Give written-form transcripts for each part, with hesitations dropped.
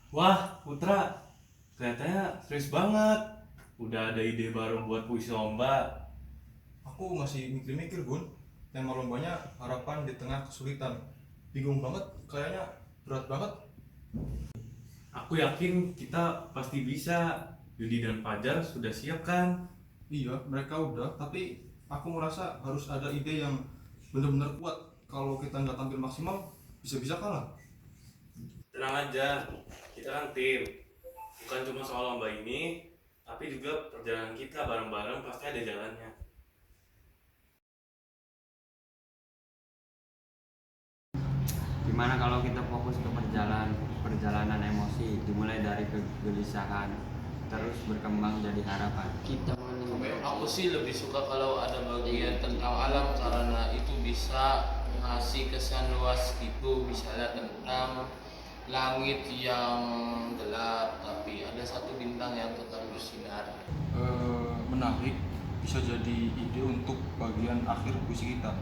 Wah, Putra, kelihatannya serius banget. Udah ada ide baru buat puisi lomba. Aku masih mikir-mikir, Bun. Tema lombanya harapan di tengah kesulitan. Bingung banget, kayaknya berat banget. Aku yakin kita pasti bisa. Yudi dan Fajar sudah siap kan? Iya, mereka udah, tapi aku merasa harus ada ide yang benar-benar kuat. Kalau kita nggak tampil maksimal, bisa-bisa kalah. Tenang aja, kita kan tim. Bukan cuma soal lomba ini, tapi juga perjalanan kita bareng-bareng pasti ada jalannya. Gimana kalau kita fokus ke perjalanan emosi, dimulai dari kegelisahan, terus berkembang jadi harapan. Aku sih lebih suka kalau ada bagian tentang alam karena itu bisa ngasih kesan luas gitu, misalnya tentang langit yang gelap tapi ada satu bintang yang tetap bersinar. Menarik, bisa jadi ide untuk bagian akhir puisi kita.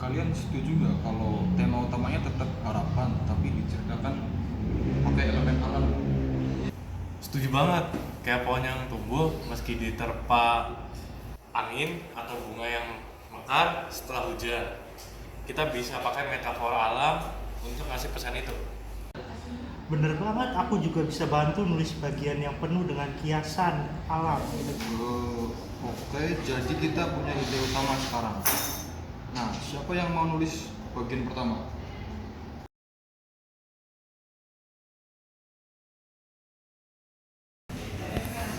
Kalian setuju nggak kalau tema utamanya tetap harapan, tapi diceritakan pakai elemen alam? Setuju banget, kayak pohon yang tumbuh meski diterpa angin atau bunga yang mekar setelah hujan. Kita bisa pakai metafora alam untuk ngasih pesan itu. Bener banget, aku juga bisa bantu nulis bagian yang penuh dengan kiasan alam. Oke, jadi kita punya ide utama sekarang. Nah, siapa yang mau nulis bagian pertama?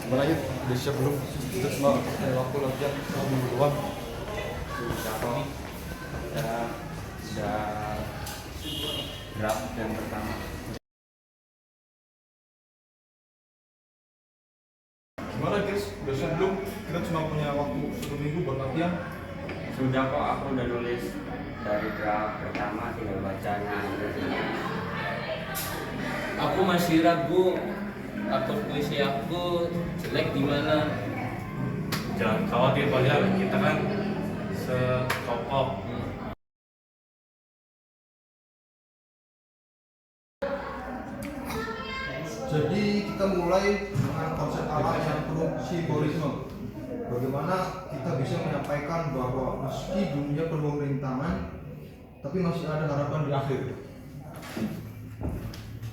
Gimana yuk? Udah siap belum? Kita cuma ada waktu latihan satu minggu doang. Susah kok. Kita udah draft yang pertama. Gimana guys? Udah siap belum? Kita cuma punya waktu satu minggu buat latihan. Sudah kok, aku udah nulis dari draft pertama, tinggal bacanya. Aku masih ragu, akun puisi aku jelek di mana. Jangan khawatir Fajar, kita kan sekokok. Jadi kita mulai dengan konsep alam yang penuh simbolisme. Bagaimana kita bisa menyampaikan bahwa meski dunia penuh rintangan, tapi masih ada harapan di akhir.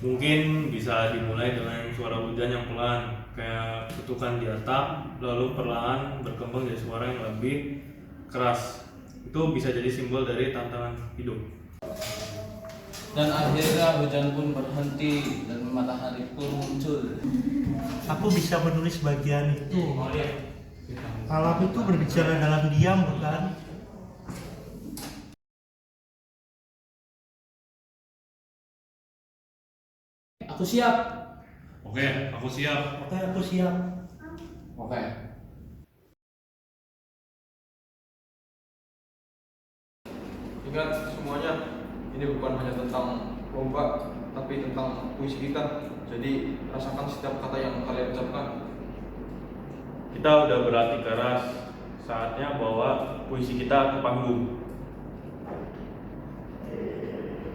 Mungkin bisa dimulai dengan suara hujan yang pelan, kayak ketukan di atap, lalu perlahan berkembang jadi suara yang lebih keras. Itu bisa jadi simbol dari tantangan hidup. Dan akhirnya hujan pun berhenti dan matahari pun muncul. Aku bisa menulis bagian itu. Alam itu berbicara dalam diam, bukan? Aku siap. Oke, aku siap. Oke, aku siap. Oke. Ingat semuanya, ini bukan hanya tentang lomba, tapi tentang puisi kita. Jadi rasakan setiap kata yang kalian ucapkan. Kita udah berlatih keras, saatnya bawa puisi kita ke panggung.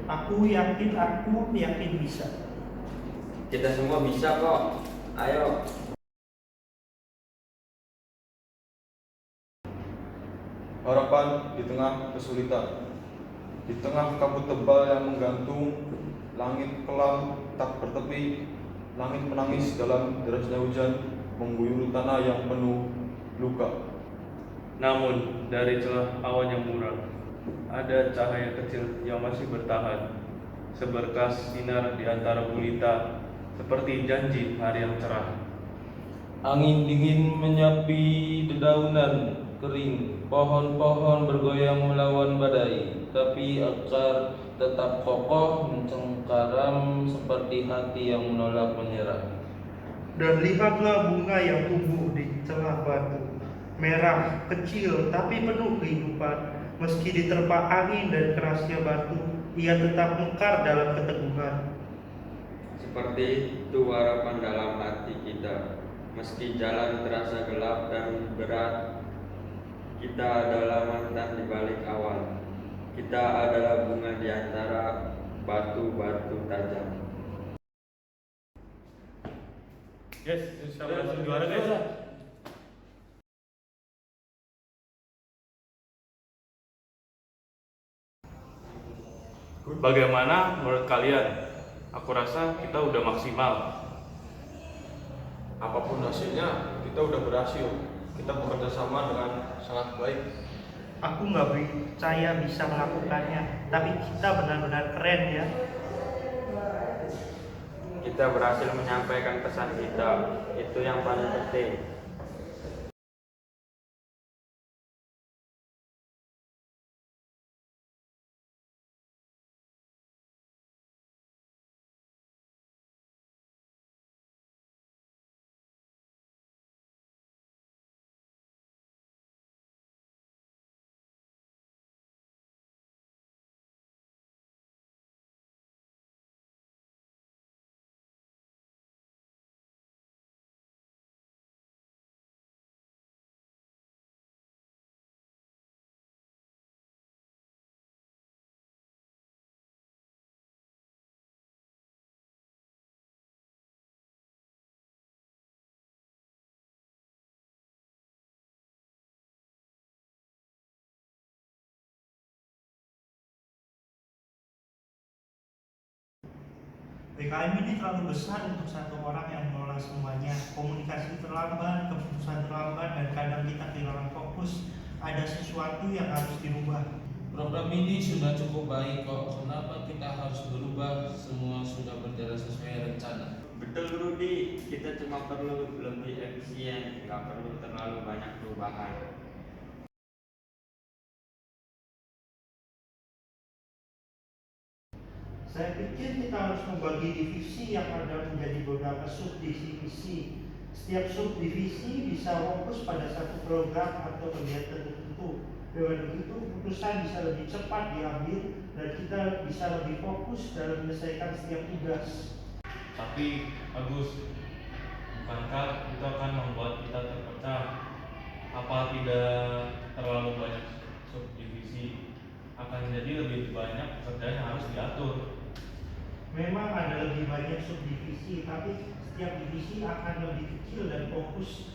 Aku yakin bisa. Kita semua bisa kok. Ayo. Harapan di tengah kesulitan. Di tengah kabut tebal yang menggantung, langit kelam tak bertepi, langit menangis dalam derasnya hujan, mengguyur tanah yang penuh luka. Namun, dari celah awan yang muram, ada cahaya kecil yang masih bertahan, seberkas sinar di antara gulita, seperti janji hari yang cerah. Angin dingin menyapi dedaunan kering, pohon-pohon bergoyang melawan badai, tapi akar tetap kokoh mencengkaram seperti hati yang menolak menyerah. Dan lihatlah bunga yang tumbuh di celah batu. Merah, kecil, tapi penuh kehidupan. Meski diterpa angin dan kerasnya batu, ia tetap mekar dalam keteguhan. Seperti itu harapan dalam hati kita. Meski jalan terasa gelap dan berat, kita adalah mantan di balik awan. Kita adalah bunga di antara batu-batu tajam. Guys, siapa yang juara guys? Bagaimana menurut kalian? Aku rasa kita udah maksimal. Apapun hasilnya, kita udah berhasil. Kita bekerja sama dengan sangat baik. Aku nggak percaya bisa melakukannya, tapi kita benar-benar keren ya. Kita berhasil menyampaikan pesan kita, itu yang paling penting. PKM ini terlalu besar untuk satu orang yang mengelola semuanya. Komunikasi terlambat, keputusan terlambat, dan kadang kita kehilangan fokus. Ada sesuatu yang harus dirubah. Program ini sudah cukup baik kok. Kenapa kita harus berubah? Semua sudah berjalan sesuai rencana. Betul Rudi, kita cuma perlu lebih efisien, nggak perlu terlalu banyak perubahan. Saya pikir kita harus membagi divisi yang ada menjadi beberapa subdivisi. Setiap subdivisi bisa fokus pada satu program atau kegiatan tertentu. Dengan begitu, keputusan bisa lebih cepat diambil dan kita bisa lebih fokus dalam menyelesaikan setiap tugas. Tapi Agus, bukankah itu akan membuat kita terpecah? Apa tidak terlalu banyak subdivisi akan jadi lebih banyak pekerjaan yang harus diatur? Memang ada lebih banyak subdivisi, tapi setiap divisi akan lebih kecil dan fokus.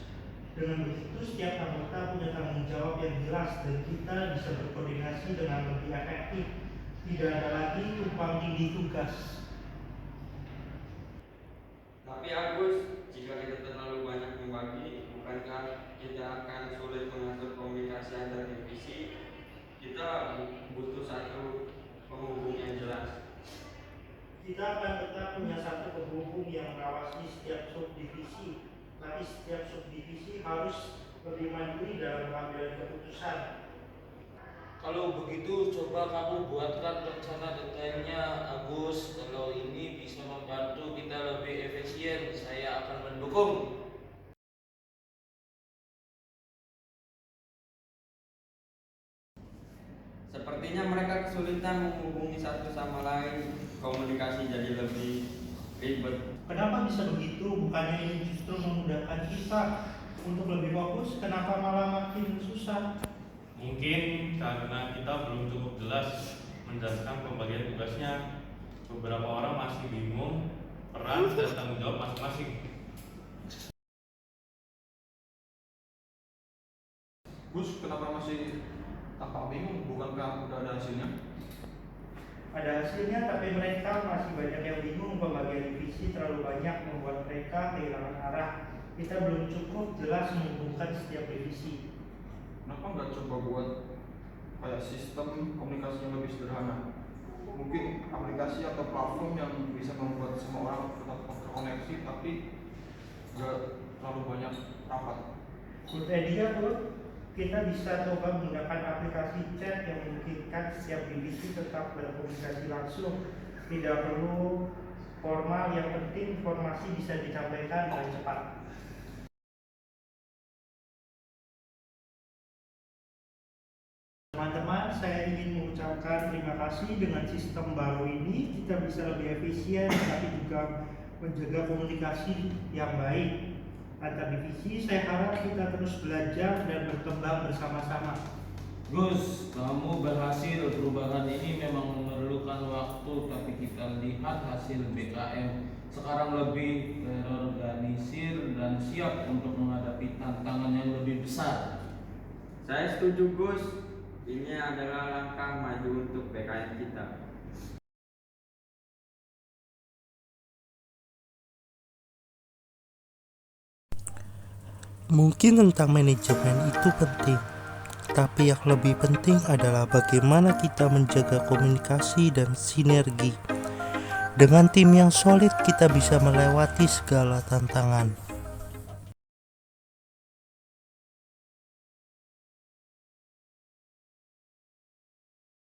Dengan begitu, setiap anggota punya tanggung jawab yang jelas dan kita bisa berkoordinasi dengan lebih efektif. Tidak ada lagi tumpang tindih tugas. Tapi Agus, jika kita terlalu banyak membagi, bukankah kita akan sulit mengatur komunikasi antar divisi? Kita butuh satu penghubung yang jelas. Kita akan tetap punya satu penghubung yang mengawasi setiap subdivisi, tapi setiap subdivisi harus lebih mandiri dalam pengambilan keputusan. Kalau begitu, coba kamu buatkan rencana detailnya, Agus. Kalau ini bisa membantu kita lebih efisien, saya akan mendukung. Sepertinya mereka kesulitan menghubungi satu sama lain, komunikasi jadi lebih ribet. Kenapa bisa begitu? Bukannya ini justru memudahkan kita untuk lebih fokus? Kenapa malah makin susah? Mungkin karena kita belum cukup jelas menjelaskan pembagian tugasnya. Beberapa orang masih bingung peran dan tanggung jawab masing-masing. Gus, kenapa masih tampak bingung? Bukankah udah ada hasilnya? Ada hasilnya, tapi mereka masih banyak yang bingung. Pembagian divisi terlalu banyak membuat mereka kehilangan arah. Kita belum cukup jelas menghubungkan setiap divisi. Kenapa nggak coba buat kayak sistem komunikasi yang lebih sederhana? Mungkin aplikasi atau platform yang bisa membuat semua orang tetap terkoneksi, tapi nggak terlalu banyak rapat. Good idea, bro. Kita bisa coba menggunakan aplikasi chat yang memungkinkan setiap divisi tetap berkomunikasi langsung. Tidak perlu formal, yang penting informasi bisa disampaikan dengan cepat. Teman-teman, saya ingin mengucapkan terima kasih. Dengan sistem baru ini kita bisa lebih efisien, tapi juga menjaga komunikasi yang baik antar divisi. Saya harap kita terus belajar dan berkembang bersama-sama. Gus, kamu berhasil. Perubahan ini memang memerlukan waktu, tapi kita lihat hasil hasil BKM sekarang lebih terorganisir dan siap untuk menghadapi tantangan yang lebih besar. Saya setuju Gus, ini adalah langkah maju untuk PKN kita. Mungkin tentang manajemen itu penting, tapi yang lebih penting adalah bagaimana kita menjaga komunikasi dan sinergi. Dengan tim yang solid, kita bisa melewati segala tantangan.